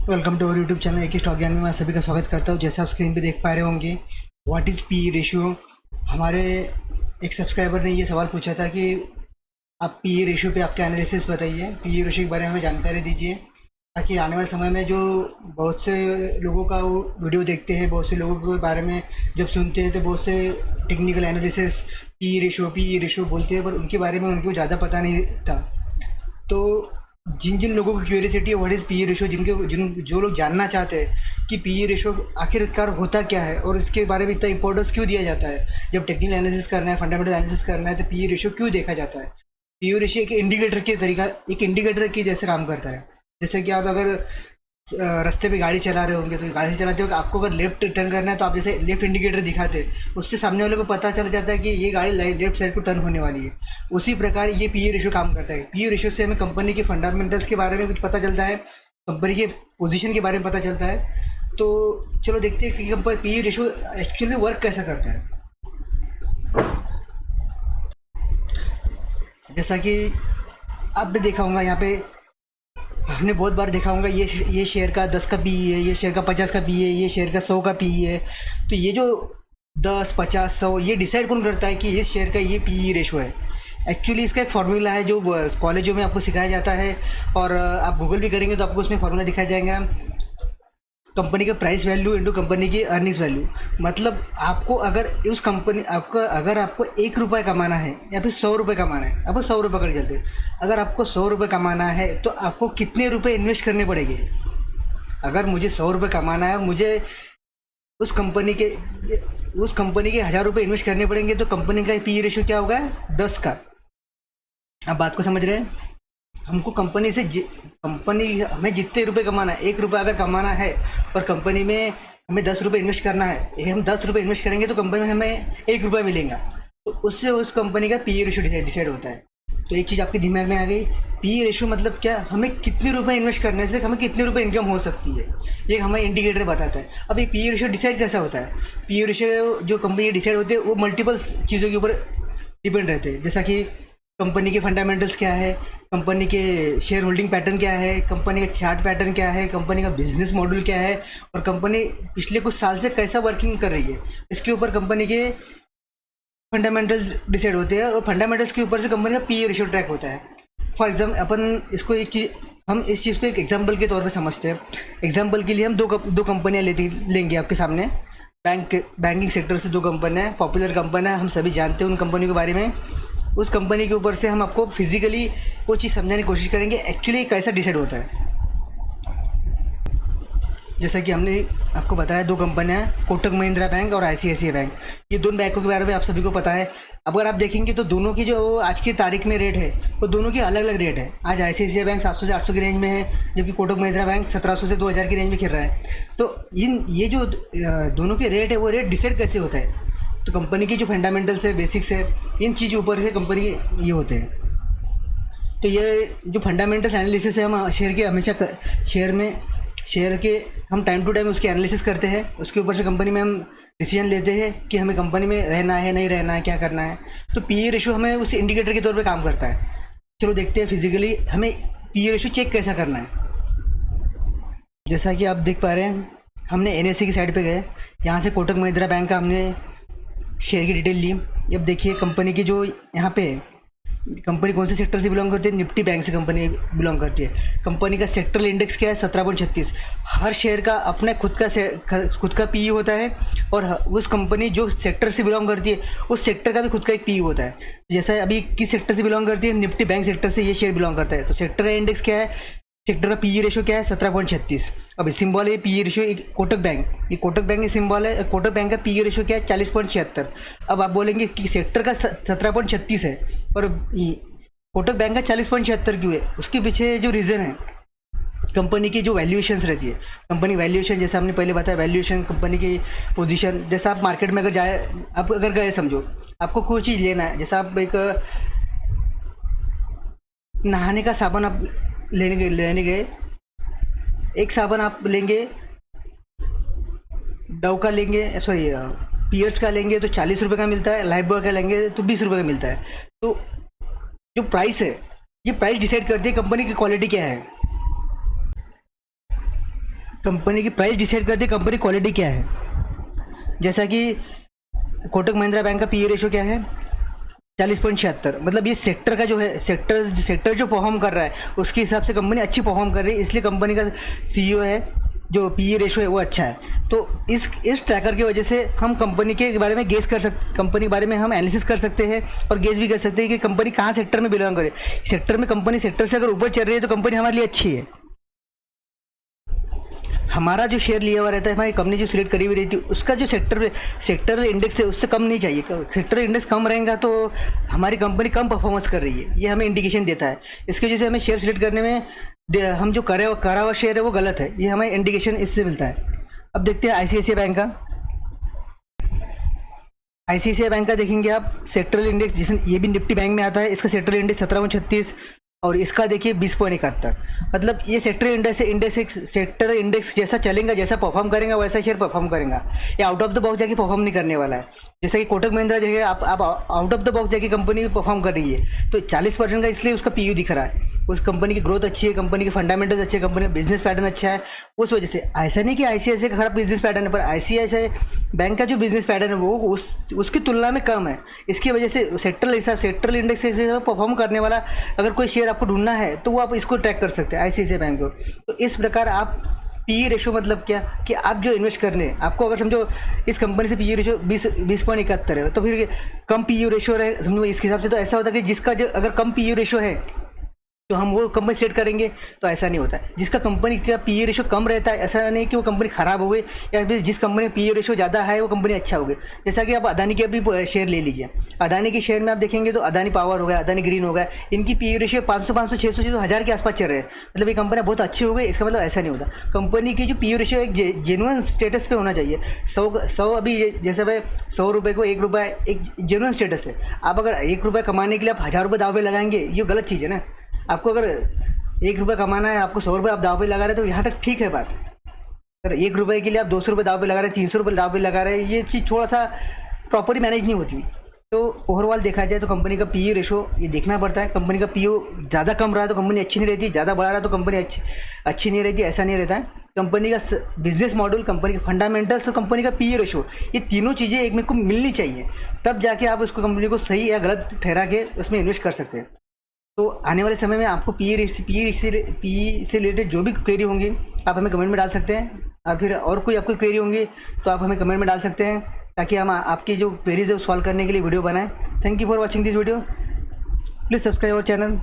Welcome to our YouTube channel एक stock ज्ञान में मैं सभी का स्वागत करता हूं। जैसे आप स्क्रीन पे देख पा रहे होंगे, व्हाट इज़ पी रेशियो। हमारे एक सब्सक्राइबर ने ये सवाल पूछा था कि आप पी रेशियो पे आपके एनालिसिस बताइए, पी रेशियो के बारे में हमें जानकारी दीजिए, ताकि आने वाले समय में जो बहुत से लोगों का वो वीडियो देखते हैं, बहुत से लोगों के बारे में जब सुनते हैं तो बहुत से टेक्निकल एनालिसिस पी रेशियो बोलते हैं, पर उनके बारे में उनको ज़्यादा पता नहीं था। तो जिन जिन लोगों की क्यूरियोसिटी है व्हाट इज़ पी रेशो, जो लोग जानना चाहते हैं कि पी रेशो आखिरकार होता क्या है और इसके बारे में इतना इंपॉर्टेंस क्यों दिया जाता है, जब टेक्निकल एनालिसिस करना है, फंडामेंटल एनालिसिस करना है, तो पी रेशो क्यों देखा जाता है। पी रेशो एक इंडिकेटर के जैसे काम करता है। जैसे कि आप अगर रास्ते पे गाड़ी चला रहे होंगे, तो गाड़ी से चलाते हो, आपको अगर लेफ्ट टर्न करना है तो आप जैसे लेफ्ट इंडिकेटर दिखाते हैं, उससे सामने वाले को पता चल जाता है कि ये गाड़ी लेफ्ट साइड को टर्न होने वाली है। उसी प्रकार ये पी रेशियो काम करता है। पी रेशियो से हमें कंपनी के फंडामेंटल्स के बारे में कुछ पता चलता है, कंपनी के पोजीशन के बारे में पता चलता है। तो चलो देखते हैं कि company P ratio actually work कैसा करता है। जैसा कि आपने देखा होगा, यहाँ पे हमने बहुत बार देखा होगा, ये शेयर का 10 का पी है, ये शेयर का 50 का पी है, ये शेयर का 100 का पी है। तो ये जो 10, 50, 100 ये डिसाइड कौन करता है कि इस शेयर का ये पी रेशो है। एक्चुअली इसका एक फार्मूला है जो कॉलेजों में आपको सिखाया जाता है, और आप गूगल भी करेंगे तो आपको उसमें फार्मूला दिखाया जाएगा। कंपनी का प्राइस वैल्यू इंटू कंपनी की अर्निंग्स वैल्यू। मतलब आपको अगर उस कंपनी अगर आपको 1 रुपये कमाना है या फिर 100 रुपये कमाना है, आपको 100 रुपये कर चलते, अगर आपको 100 रुपये कमाना है तो आपको कितने रुपए इन्वेस्ट करने पड़ेंगे। अगर मुझे 100 रुपये कमाना है, मुझे उस कंपनी के 1000 रुपये इन्वेस्ट करने पड़ेंगे, तो कंपनी का पी रेशियो क्या होगा, 10 का। आप बात को समझ रहे हैं। हमको कंपनी हमें जितने रुपए कमाना है, 1 रुपया अगर कमाना है और कंपनी में हमें 10 रुपये इन्वेस्ट करना है, ये हम 10 रुपये इन्वेस्ट करेंगे तो कंपनी में हमें 1 रुपया मिलेगा। तो उससे उस कंपनी का पी रेशियो डिसाइड होता है। तो एक चीज़ आपके दिमाग में आ गई, पी रेशियो मतलब क्या, हमें कितने रुपए इन्वेस्ट करने से हमें कितने रुपए इनकम हो सकती है, ये हमें इंडिकेटर बताता है। अब ये पी रेशियो डिसाइड कैसा होता है। पी रेशियो जो कंपनी डिसाइड होती है वो मल्टीपल चीज़ों के ऊपर डिपेंड रहते हैं। जैसा कि कंपनी के फंडामेंटल्स क्या है, कंपनी के शेयर होल्डिंग पैटर्न क्या है, कंपनी का चार्ट पैटर्न क्या है, कंपनी का बिजनेस मॉडल क्या है, और कंपनी पिछले कुछ साल से कैसा वर्किंग कर रही है, इसके ऊपर कंपनी के फंडामेंटल्स डिसाइड होते हैं। और फंडामेंटल्स के ऊपर से कंपनी का पी रेशियो ट्रैक होता है। फॉर एग्जाम्पल अपन इसको हम इस चीज़ को एक एग्जाम्पल के तौर पर समझते हैं। एग्जाम्पल के लिए हम दो कंपनियाँ लेंगे आपके सामने। बैंकिंग सेक्टर से 2 कंपनियाँ, पॉपुलर कंपनी है, हम सभी जानते हैं उन कंपनी के बारे में। उस कंपनी के ऊपर से हम आपको फिजिकली वो चीज़ समझाने की कोशिश करेंगे एक्चुअली कैसा डिसाइड होता है। जैसा कि हमने आपको बताया, 2 कंपनियाँ हैं, कोटक महिंद्रा बैंक और ICICI बैंक। ये दोनों बैंकों के बारे में आप सभी को पता है। अगर आप देखेंगे तो दोनों की जो आज की तारीख में रेट है वो दोनों की अलग अलग रेट है। आज ICICI बैंक 700 से 800 की रेंज में है, जबकि कोटक महिंद्रा बैंक 1700 से 2000 की रेंज में खेल रहा है। तो ये जो दोनों के रेट है वो रेट डिसाइड कैसे होता है, तो कंपनी की जो फंडामेंटल्स है, बेसिक्स है, इन चीज़ों ऊपर से कंपनी ये होते हैं। तो ये जो फंडामेंटल्स एनालिसिस है, हम शेयर के हमेशा शेयर के हम टाइम टू टाइम उसकी एनालिसिस करते हैं। उसके ऊपर से कंपनी में हम डिसीजन लेते हैं कि हमें कंपनी में रहना है, नहीं रहना है, क्या करना है। तो पी रेशियो हमें उस इंडिकेटर के तौर पे काम करता है। चलो देखते हैं फिजिकली हमें पी रेशियो चेक कैसा करना है। जैसा कि आप देख पा रहे हैं, हमने NSE की साइड पे गए, यहाँ से कोटक महिंद्रा बैंक का हमने शेयर की डिटेल ली। अब देखिए कंपनी की जो यहाँ पे कंपनी कौन से सेक्टर से बिलोंग करती है, निफ्टी बैंक से कंपनी बिलोंग करती है। कंपनी का सेक्टरल इंडेक्स क्या है, 17.36। हर शेयर का अपना खुद का पी होता है, और उस कंपनी जो सेक्टर से बिलोंग करती है उस सेक्टर का भी खुद का एक पी होता है। जैसा अभी किस सेक्टर से बिलोंग करती है, निफ्टी बैंक सेक्टर से ये शेयर बिलोंग करता है, तो सेक्टर का इंडेक्स क्या है, सेक्टर का पी रेशियो क्या है, 17.36। अब सिंबल है पी रेशियो, कोटक बैंक, ये कोटक बैंक का सिंबल है। कोटक बैंक का पी रेशियो क्या है, 40.76। अब आप बोलेंगे कि सेक्टर का 17.36 है और कोटक बैंक का 40.76 क्यों है। उसके पीछे जो रीज़न है, कंपनी की जो वैल्यूएशंस रहती है, कंपनी वैल्यूएशन, जैसे हमने पहले बताया, वैल्यूएशन कंपनी की पोजीशन। जैसा आप मार्केट में अगर गए, समझो आपको कोई चीज़ लेना है, जैसा आप एक नहाने का साबुन आप लेने गए, एक साबुन आप लेंगे, डव का लेंगे, सॉरी पियर्स का लेंगे तो 40 रुपये का मिलता है, लाइफ बॉय का लेंगे तो 20 रुपये का मिलता है। तो जो प्राइस है, ये प्राइस डिसाइड करती है कंपनी की क्वालिटी क्या है। कंपनी की प्राइस डिसाइड करती है कंपनी क्वालिटी क्या है। जैसा कि कोटक महिंद्रा बैंक का पीई रेशो क्या है 40.76, मतलब ये सेक्टर का जो है सेक्टर जो परफॉर्म कर रहा है उसके हिसाब से कंपनी अच्छी परफॉर्म कर रही है, इसलिए कंपनी का सीईओ है जो पीई रेशो है वो अच्छा है। तो इस ट्रैकर की वजह से हम कंपनी के बारे में गेस कर सकते, कंपनी के बारे में हम एनालिसिस कर सकते हैं और गेस भी कर सकते हैं कि कंपनी कहाँ सेक्टर में बिलोंग करे। सेक्टर में कंपनी सेक्टर से अगर ऊपर चल रही है तो कंपनी हमारे लिए अच्छी है। हमारा जो शेयर लिया हुआ रहता है, हमारी कंपनी जो सिलेक्ट करी हुई रहती है उसका जो सेक्टर इंडेक्स है उससे कम नहीं चाहिए। सेक्टर इंडेक्स कम रहेगा तो हमारी कंपनी कम परफॉर्मेंस कर रही है, ये हमें इंडिकेशन देता है। इसकी वजह से हमें शेयर सिलेक्ट करने में हम जो करा हुआ शेयर है वो गलत है, ये हमें इंडिकेशन इससे मिलता है। अब देखते हैं आईसीआईसीआई बैंक का। आईसीआईसीआई बैंक का देखेंगे आप सेक्टरल इंडेक्स, जैसे ये भी निफ्टी बैंक में आता है, इसका सेक्टरल इंडेक्स 1736 और इसका देखिए 20.71। मतलब ये सेक्टर इंडेक्स जैसा चलेगा, जैसा परफॉर्म करेगा वैसा शेयर परफॉर्म करेगा। ये आउट ऑफ द बॉक्स जाके परफॉर्म नहीं करने वाला है। जैसे कि कोटक महिंद्रा जो है आप आउट ऑफ द बॉक्स जाके कंपनी परफॉर्म कर रही है तो 40% का इसलिए उसका पीयू दिख रहा है। उस कंपनी की ग्रोथ अच्छी है, कंपनी के फंडामेंटल्स अच्छे हैं, कंपनी का बिजनेस पैटर्न अच्छा है, उस वजह से। ऐसा नहीं कि आईसीआईसीआई का खराब बिजनेस पैटर्न है, पर आईसीआईसीआई बैंक का जो बिजनेस पैटर्न है वो उसकी तुलना में कम है। इसकी वजह से सेक्टरल इंडेक्स के हिसाब से परफॉर्म करने वाला अगर कोई शेयर आपको ढूंढना है तो वो आप इसको ट्रैक कर सकते हैं आईसीआईसीआई बैंक को। तो इस प्रकार आप पीई रेशो मतलब क्या कि आप जो इन्वेस्ट करने आपको, अगर समझो इस कंपनी से पीई रेशो 20.71 है तो फिर कम पीई रेशो रहे, समझो इसके हिसाब से तो ऐसा होता है कि जिसका जो अगर कम पीई रेशो है तो हम वो कंपनी सेट करेंगे, तो ऐसा नहीं होता है। जिसका कंपनी का पीई रेशो कम रहता है, ऐसा नहीं कि वो कंपनी ख़राब हो गई, या फिर जिस कंपनी का पीई रेशो ज़्यादा है वो कंपनी अच्छा हो गई। जैसा कि आप अदानी के अभी शेयर ले लीजिए, अदानी के शेयर में आप देखेंगे तो अदानी पावर हो गया, अदानी ग्रीन हो गया, इनकी पीई रेशो 500, 600, 1000 के आसपास चल रहे हैं। मतलब ये कंपनी बहुत अच्छी हो गई, इसका मतलब ऐसा नहीं होता। कंपनी की जो पीई रेशो एक जेन्युइन स्टेटस पे होना चाहिए। 100 अभी जैसे भाई 100 रुपये को 1 रुपये एक जेन्युइन स्टेटस है। आप अगर 1 रुपये कमाने के लिए आप 1000 रुपये दाव पे लगाएंगे, ये गलत चीज़ है ना। आपको अगर 1 रुपये कमाना है, आपको 100 रुपये आप दाव पे लगा रहे हैं तो यहाँ तक ठीक है बात। अगर 1 रुपये के लिए आप 200 रुपये दाव पे लगा रहे हैं, 300 रुपये दाव पे लगा रहे हैं, ये चीज़ थोड़ा सा प्रॉपरली मैनेज नहीं होती। तो ओवरऑल देखा जाए तो कंपनी का पीई रेशो ये देखना पड़ता है। कंपनी का पीओ ज़्यादा कम रहा है तो कंपनी अच्छी नहीं रहती, ज़्यादा बढ़ा रहा है तो कंपनी अच्छी नहीं रहती, ऐसा नहीं रहता है। कंपनी का बिजनेस मॉडल, कंपनी के फंडामेंटल्स और कंपनी का पीई रेशो, ये तीनों चीज़ें एक में को मिलनी चाहिए, तब जाके आप उसको कंपनी को सही या गलत ठहरा के उसमें इन्वेस्ट कर सकते हैं। तो आने वाले समय में आपको पीई से रिलेटेड जो भी क्वेरी होंगी आप हमें कमेंट में डाल सकते हैं, और फिर और कोई आपको क्वेरी होंगी तो आप हमें कमेंट में डाल सकते हैं, ताकि हम आपकी जो क्वेरीज है वो सॉल्व करने के लिए वीडियो बनाएं। Thank you for watching this video. Please subscribe our channel.